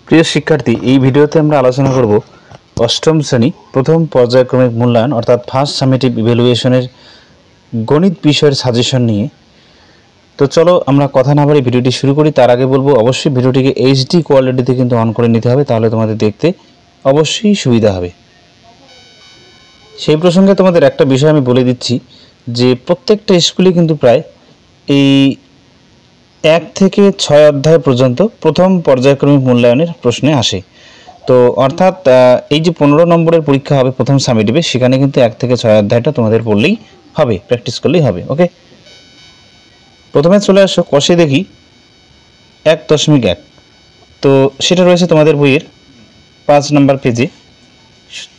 প্রিয় শিক্ষার্থী, এই ভিডিওতে আমরা আলোচনা করব অষ্টম শ্রেণী প্রথম পর্যায়ক্রমিক মূল্যায়ন অর্থাৎ ফার্স্ট সামেটিভ ইভ্যালুয়েশনের গণিত বিষয়ের সাজেশন নিয়ে। তো চলো আমরা কথা না বাড়িয়ে ভিডিওটি শুরু করি। তার আগে বলবো অবশ্যই ভিডিওটিকে এইচডি কোয়ালিটিতে কিন্তু অন করে নিতে হবে, তাহলে তোমাদের দেখতে অবশ্যই সুবিধা হবে। সেই প্রসঙ্গে তোমাদের একটা বিষয় আমি বলে দিচ্ছি যে প্রত্যেকটা স্কুলে কিন্তু প্রায় এই 1 থেকে 6 অধ্যায় পর্যন্ত প্রথম পর্যায়ক্রমিক মূল্যায়নের প্রশ্নে আসে। তো অর্থাৎ এই যে 15 নম্বরের পরীক্ষা হবে প্রথম সামেটিভে, সেখানে কিন্তু 1 থেকে 6 অধ্যায়টা তোমাদের পড়লেই হবে, প্র্যাকটিস করলেই হবে। ওকে, প্রথমে চলে আসো কষে দেখি 1.1। তো সেটা রয়েছে তোমাদের বইয়ের 5 নম্বর পেজে।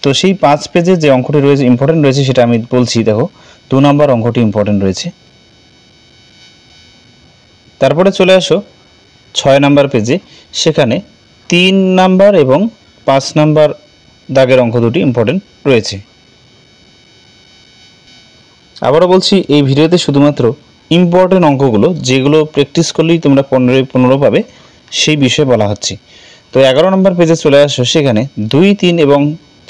তো সেই 5 পেজে যে অঙ্কটি রয়েছে ইম্পর্টেন্ট রয়েছে সেটা আমি বলছি। দেখো 2 নম্বর অঙ্কটি ইম্পর্টেন্ট রয়েছে। তারপরে চলে আসো 6 নম্বর পেজে, সেখানে 3 নাম্বার এবং 5 নাম্বার দাগের অঙ্ক দুটি ইম্পর্টেন্ট রয়েছে। আবারও বলছি, এই ভিডিওতে শুধুমাত্র ইম্পর্টেন্ট অঙ্কগুলো যেগুলো প্র্যাকটিস করলেই তোমরা 15 পাবে সেই বিষয়ে বলা হচ্ছে। তো 11 নম্বর পেজে চলে আসো, সেখানে 2, 3 এবং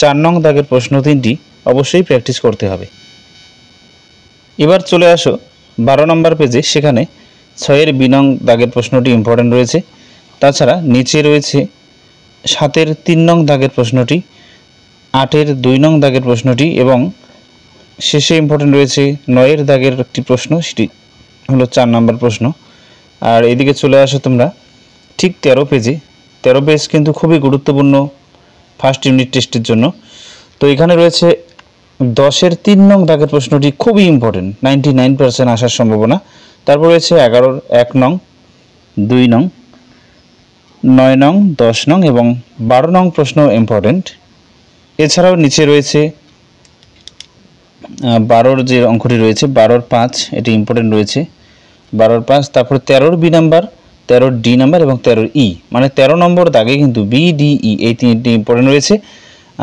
4 নং দাগের প্রশ্ন 3টি অবশ্যই প্র্যাকটিস করতে হবে। এবার চলে আসো 12 নম্বর পেজে, সেখানে 6-এর B নং দাগের প্রশ্নটি ইম্পর্টেন্ট রয়েছে। তাছাড়া নিচে রয়েছে 7-এর 3 নং দাগের প্রশ্নটি, 8-এর 2 নং দাগের প্রশ্নটি এবং শেষে ইম্পর্টেন্ট রয়েছে 9-এর দাগের একটি প্রশ্ন, সেটি হলো 4 নম্বর প্রশ্ন। আর এদিকে চলে আসো তোমরা ঠিক 13 পেজে। 13 পেজ কিন্তু খুবই গুরুত্বপূর্ণ ফার্স্ট ইউনিট টেস্টের জন্য। তো এখানে রয়েছে 10-এর 3 নং দাগের প্রশ্নটি খুবই ইম্পর্টেন্ট, 99% আসার সম্ভাবনা। তারপর রয়েছে 11-র 1 নং, 2 নং, 9 নং, 10 নং এবং 12 নং প্রশ্ন ইম্পর্টেন্ট। এছাড়াও নিচে রয়েছে 12-র যে অঙ্কটি রয়েছে 12-র 5, এটি ইম্পর্টেন্ট রয়েছে 12-র 5। তারপর 13-র B নাম্বার, 13-র D নাম্বার এবং 13-র E, মানে 13 নম্বর দাগে কিন্তু B, D, E এই তিনটি ইম্পর্টেন্ট রয়েছে।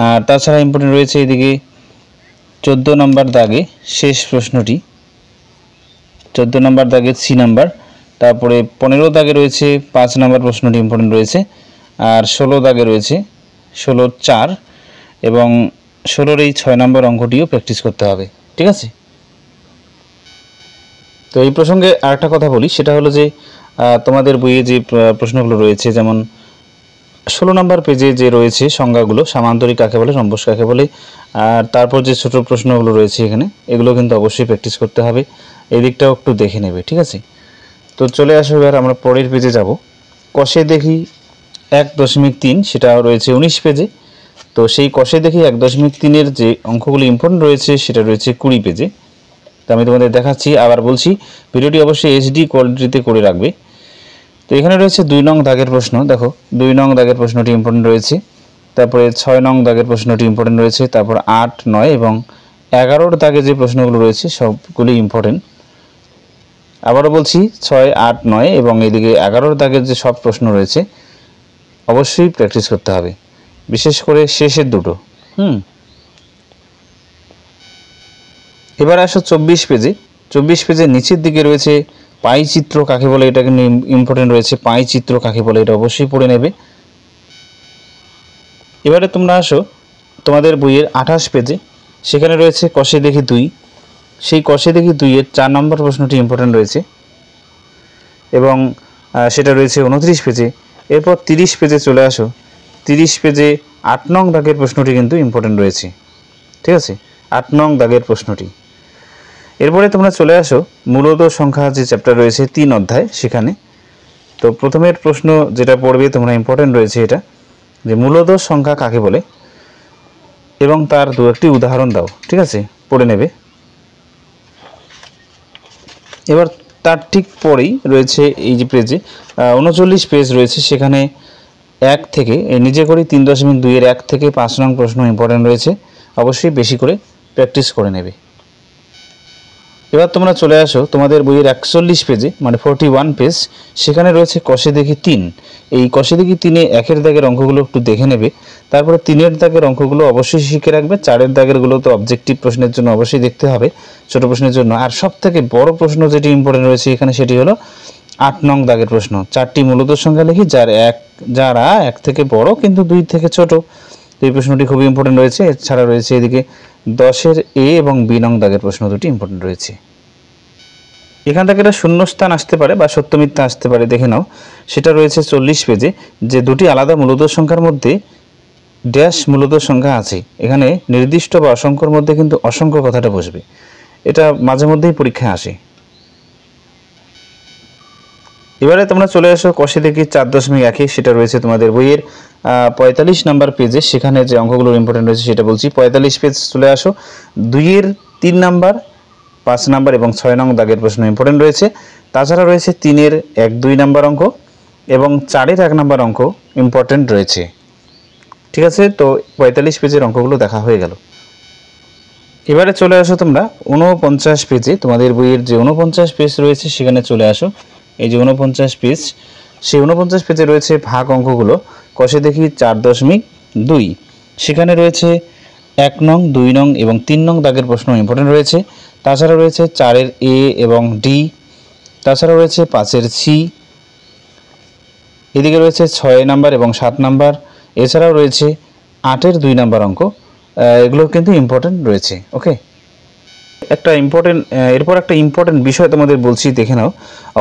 আর তাছাড়া ইম্পর্টেন্ট রয়েছে এদিকে 14 নম্বর দাগে শেষ প্রশ্নটি, 14 নম্বর দাগে C নাম্বার। তারপরে 15 দাগে রয়েছে 5 নম্বর প্রশ্নটি ইম্পর্টেন্ট রয়েছে। আর 16 দাগে রয়েছে 16-4 এবং 16-র এই 6 নম্বর অঙ্কটিও প্র্যাকটিস করতে হবে। ঠিক আছে, তো এই প্রসঙ্গে আরেকটা কথা বলি, সেটা হলো যে তোমাদের বইয়ে যে প্রশ্নগুলো রয়েছে, যেমন 16 নম্বর পেজে যে রয়েছে সংজ্ঞাগুলো, সামান্তরিক কাকে বলে, রম্বস কাকে বলে, আর তারপর যে ছোট প্রশ্নগুলো রয়েছে এখানে, এগুলো কিন্তু অবশ্যই প্র্যাকটিস করতে হবে। এই দিকটাও একটু দেখে নেবে। ঠিক আছে, তো চলে আসো এবার আমরা পরের পেজে যাব। কষে দেখি 1.3, সেটা রয়েছে 19 পেজে। তো সেই কষে দেখি 1.3-এর যে অঙ্কগুলো ইম্পর্টেন্ট রয়েছে সেটা রয়েছে 20 পেজে। তো আমি তোমাদের দেখাচ্ছি, আবার বলছি ভিডিওটি অবশ্যই এইচডি কোয়ালিটিতে করে রাখবে। তো এখানে রয়েছে 2 নং দাগের প্রশ্ন। দেখো 2 নং দাগের প্রশ্নটি ইম্পর্টেন্ট রয়েছে। তারপরে 6 নং দাগের প্রশ্নটি ইম্পর্টেন্ট রয়েছে। তারপর 8, 9 এবং 11-র দাগে যে প্রশ্নগুলো রয়েছে সবগুলি ইম্পর্টেন্ট। আবারও বলছি 6, 8, 9 এবং এদিকে 11-র দাগের যে সব প্রশ্ন রয়েছে অবশ্যই প্র্যাকটিস করতে হবে, বিশেষ করে শেষের দুটো। এবার আসো 24 পেজে। 24 পেজের নিচের দিকে রয়েছে পাই চিত্র কাকে বলে, এটা কিন্তু ইম্পর্টেন্ট রয়েছে। পাই চিত্র কাকে বলে এটা অবশ্যই পড়ে নেবে। এবারে তোমরা আসো তোমাদের বইয়ের 28 পেজে, সেখানে রয়েছে কষে দেখি 2। সেই কষে দেখি 2-এর 4 নম্বর প্রশ্নটি ইম্পর্টেন্ট রয়েছে এবং সেটা রয়েছে 29 পেজে। এরপর 30 পেজে চলে আসো। 30 পেজে 8 নং দাগের প্রশ্নটি কিন্তু ইম্পর্টেন্ট রয়েছে। ঠিক আছে, 8 নং দাগের প্রশ্নটি। এরপরে তোমরা চলে আসো মূলত সংখ্যা যে চ্যাপ্টার রয়েছে 3 অধ্যায়, সেখানে। তো প্রথমের প্রশ্ন যেটা পড়বে তোমরা ইম্পর্টেন্ট রয়েছে এটা, যে মূলত সংখ্যা কাকে বলে এবং তার 2-একটি উদাহরণ দাও। ঠিক আছে, পড়ে নেবে। এবার তার ঠিক পরেই রয়েছে এই যে পেজে 39 পেজ রয়েছে, সেখানে 1 থেকে নিজে করি 3.2-এর 1 থেকে 5 নং প্রশ্ন ইম্পর্টেন্ট রয়েছে, অবশ্যই বেশি করে প্র্যাকটিস করে নেবে। এবার তোমরা চলে আসো তোমাদের বইয়ের 41 পেজে, মানে 41 পেজ, সেখানে রয়েছে কষে দেখি 3। এই কষে দেখি 3-এ 1-এর দাগের অঙ্কগুলো একটু দেখে নেবে। তারপরে 3-এর দাগের অঙ্কগুলো অবশ্যই শিখে রাখবে। 4-এর দাগেরগুলো তো অবজেক্টিভ প্রশ্নের জন্য অবশ্যই দেখতে হবে, ছোট প্রশ্নের জন্য। আর সব থেকে বড় প্রশ্ন যেটি ইম্পর্টেন্ট রয়েছে এখানে সেটি হলো 8 নং দাগের প্রশ্ন, 4টি মূলত সংখ্যা লিখি যারা 1 থেকে বড় কিন্তু 2 থেকে ছোট। এই প্রশ্নটি খুবই ইম্পর্টেন্ট রয়েছে। এছাড়া রয়েছে এদিকে 10-এর এ এবং বি নং দাগের প্রশ্ন দুটি ইম্পর্টেন্ট রয়েছে। এখান থেকে একটা শূন্যস্থান আসতে পারে বা সত্য মিথ্যা আসতে পারে, দেখে নাও। সেটা রয়েছে 40 পেজে, যে দুটি আলাদা মূলত সংখ্যার মধ্যে ড্যাশ মূলত সংখ্যা আছে। এখানে নির্দিষ্ট বা অসংখ্যর মধ্যে কিন্তু অসংখ্য কথাটা বসবে, এটা মাঝে মধ্যেই পরীক্ষায় আসে। এবারে তোমরা চলে আসো কষে দেখি 4.1, সেটা রয়েছে তোমাদের বইয়ের 45 নাম্বার পেজে। সেখানে যে অঙ্কগুলো ইম্পর্টেন্ট রয়েছে সেটা বলছি। 45 পেজ চলে আসো। 2-এর 3 নাম্বার, 5 নাম্বার এবং 6 নং দাগের প্রশ্ন ইম্পর্টেন্ট রয়েছে। তাছাড়া রয়েছে 3-এর 1-2 নাম্বার অঙ্ক এবং 4-এর 1 নাম্বার অঙ্ক ইম্পর্টেন্ট রয়েছে। ঠিক আছে, তো 45 পেজের অঙ্কগুলো দেখা হয়ে গেল। এবারে চলে আসো তোমরা 49 পেজে। তোমাদের বইয়ের যে 49 পেজ রয়েছে সেখানে চলে আসো। এই যে 49 পেজ, সেই 49 পেজে রয়েছে ভাগ অঙ্কগুলো। কষে দেখি 4.2, সেখানে রয়েছে 1 নং, 2 নং এবং 3 নং দাগের প্রশ্ন ইম্পর্টেন্ট রয়েছে। তাছাড়া রয়েছে 4-এর এ এবং ডি, তাছাড়া রয়েছে 5-এর সি, এদিকে রয়েছে 6 নাম্বার এবং 7 নাম্বার, এছাড়াও রয়েছে 8-এর 2 নাম্বার অঙ্ক। এগুলো কিন্তু ইম্পর্টেন্ট রয়েছে। ওকে, এরপর একটা ইম্পর্টেন্ট বিষয় তোমাদের বলছি, দেখে নাও।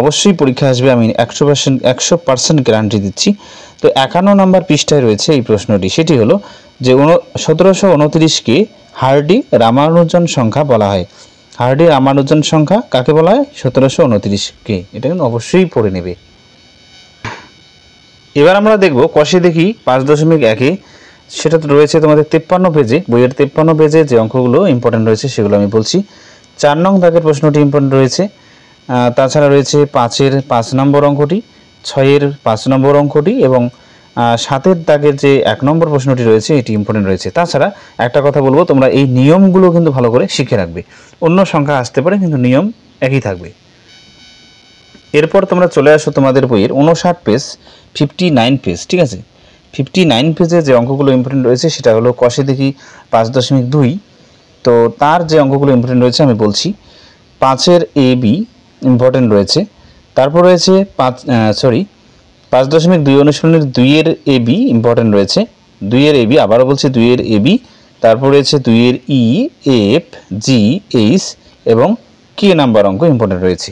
অবশ্যই পরীক্ষা আসবে, আমি 100% গ্যারান্টি দিচ্ছি। তো 51 নাম্বার পৃষ্ঠায় রয়েছে এই প্রশ্নটি। সেটি হলো যে 1729-কে হার্ডি রামানুজন সংখ্যা বলা হয়। হার্ডি রামানুজন সংখ্যা কাকে বলা হয়? 1729-কে। এটা কিন্তু অবশ্যই পড়ে নেবে। এবার আমরা দেখব কষে দেখি 5.1-এ, সেটা তো রয়েছে তোমাদের 53 পেজে। বইয়ের 53 পেজে যে অঙ্কগুলো ইম্পর্টেন্ট রয়েছে সেগুলো আমি বলছি। 4 নং দাগের প্রশ্নটি ইম্পর্টেন্ট রয়েছে। তাছাড়া রয়েছে 5-এর 5 নম্বর অঙ্কটি, 6-এর 5 নম্বর অঙ্কটি এবং 7-এর দাগের যে 1 নম্বর প্রশ্নটি রয়েছে এটি ইম্পর্টেন্ট রয়েছে। তাছাড়া একটা কথা বলবো, তোমরা এই নিয়মগুলো কিন্তু ভালো করে শিখে রাখবে। অন্য সংখ্যা আসতে পারে কিন্তু নিয়ম একই থাকবে। এরপর তোমরা চলে আসো তোমাদের বইয়ের 59 পেজ, 59 পেজ। ঠিক আছে, 59 পেজে যে অঙ্কগুলো ইম্পর্টেন্ট রয়েছে সেটা হলো কষে দেখি 5.2। তো তার যে অঙ্কগুলো ইম্পর্টেন্ট রয়েছে আমি বলছি। 5-এর এ বি ইম্পর্টেন্ট রয়েছে। তারপর রয়েছে 5.2 অনুশীলনের 2-এর এ বি ইম্পর্টেন্ট রয়েছে। 2-এর এ বি, আবারও বলছি 2-এর এ বি। তারপর রয়েছে 2-এর ই, এফ, জি, এইচ এবং কে নাম্বার অঙ্ক ইম্পর্টেন্ট রয়েছে।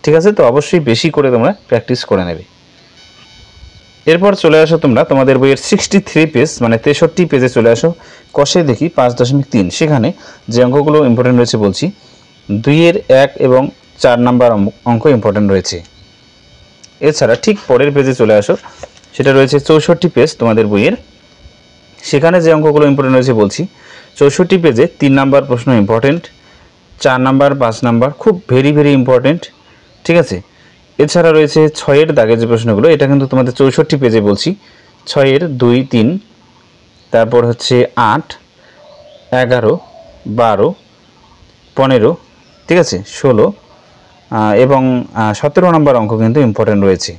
ঠিক আছে, তো অবশ্যই বেশি করে তোমরা প্র্যাকটিস করে নেবে। এরপর চলে আসো তোমরা তোমাদের বইয়ের 63 পেজ, মানে 63 পেজে চলে আসো। কষে দেখি 5.3, সেখানে যে অঙ্কগুলো ইম্পর্টেন্ট রয়েছে বলছি। 2-এর 1 এবং 4 নাম্বার অঙ্ক ইম্পর্টেন্ট রয়েছে। এছাড়া ঠিক পরের পেজে চলে আসো, সেটা রয়েছে 64 পেজ তোমাদের বইয়ের। সেখানে যে অঙ্কগুলো ইম্পর্টেন্ট রয়েছে বলছি। 64 পেজে 3 নাম্বার প্রশ্ন ইম্পর্টেন্ট, 4 নাম্বার, 5 নাম্বার খুব ভেরি ইম্পর্টেন্ট। ঠিক আছে, এছাড়া রয়েছে 6-এর দাগের যে প্রশ্নগুলো, এটা কিন্তু তোমাদের 64 পেজে বলছি। 6-এর 2, 3, তারপর হচ্ছে 8, 11, 12, 15, ঠিক আছে, 16 এবং 17 নম্বর অঙ্ক কিন্তু ইম্পর্টেন্ট রয়েছে।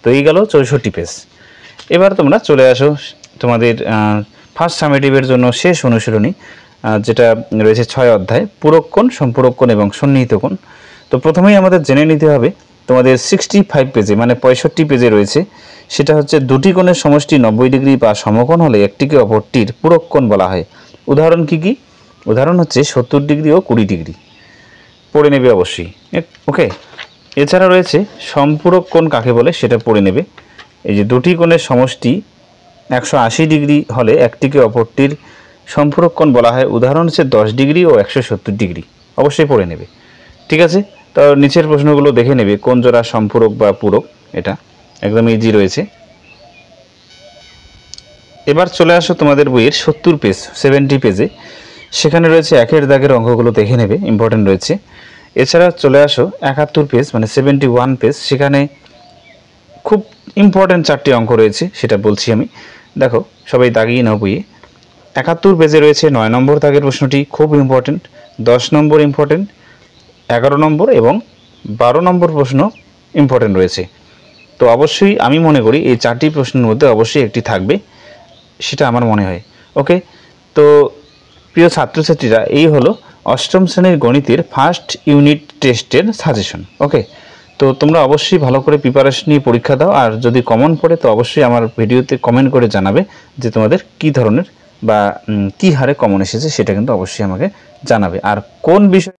তো এই গেল 64 পেজ। এবার তোমরা চলে আসো তোমাদের ফার্স্ট সামেটিভের জন্য শেষ অনুশীলনী, যেটা রয়েছে 6 অধ্যায়, পূরককোণ, সম্পূরককোণ এবং সন্নিহিতকোণ। তো প্রথমেই আমাদের জেনে নিতে হবে তোমাদের 65 পেজে, মানে 65 পেজে রয়েছে, সেটা হচ্ছে দুটি কোণের সমষ্টি 90 ডিগ্রি বা সমকোণ হলে একটিকে অপরটির পূরককোণ বলা হয়। উদাহরণ কি কি? উদাহরণ হচ্ছে 70 ডিগ্রি ও 20 ডিগ্রি। পড়ে নেবে অবশ্যই। ওকে, এছাড়া রয়েছে সম্পূরক কোণ কাকে বলে সেটা পড়ে নেবে। এই যে দুটি কোণের সমষ্টি 180 ডিগ্রি হলে একটিকে অপরটির সম্পূরক কোণ বলা হয়। উদাহরণ হচ্ছে 10 ডিগ্রি ও 170 ডিগ্রি। অবশ্যই পড়ে নেবে। ঠিক আছে, তো নিচের প্রশ্নগুলো দেখে নেবে কোন জোড়া সম্পূরক বা পূরক, এটা একদম ইজি রয়েছে। এবার চলে আসো তোমাদের বইয়ের 70 পেজে, সেখানে রয়েছে 1-এর দাগের অঙ্কগুলো দেখে নেবে, ইম্পর্টেন্ট রয়েছে। এছাড়া চলে আসো 71 পেজ, মানে 71 পেজ, সেখানে খুব ইম্পর্টেন্ট 4টি অঙ্ক রয়েছে, সেটা বলছি আমি। দেখো সবাই দাগিয়ে নাও বইয়ে। 71 পেজে রয়েছে 9 নম্বর দাগের প্রশ্নটি, খুব ইম্পর্টেন্ট। 10 নম্বর ইম্পর্টেন্ট, 11 নম্বর এবং 12 নম্বর প্রশ্ন ইম্পর্টেন্ট রয়েছে। তো অবশ্যই আমি মনে করি এই 4টি প্রশ্নের মধ্যে অবশ্যই একটি থাকবে, সেটা আমার মনে হয়। ওকে, তো প্রিয় ছাত্রছাত্রীরা, এই হলো 8ম শ্রেণীর গণিতের ফার্স্ট ইউনিট টেস্টের সাজেশন। ওকে, তো তোমরা অবশ্যই ভালো করে প্রিপারেশন নিয়ে পরীক্ষা দাও, আর যদি কমন পড়ে তো অবশ্যই আমার ভিডিওতে কমেন্ট করে জানাবে যে তোমাদের কী ধরনের বা কী হারে কমন এসেছে, সেটা কিন্তু অবশ্যই আমাকে জানাবে। আর কোন বিষয়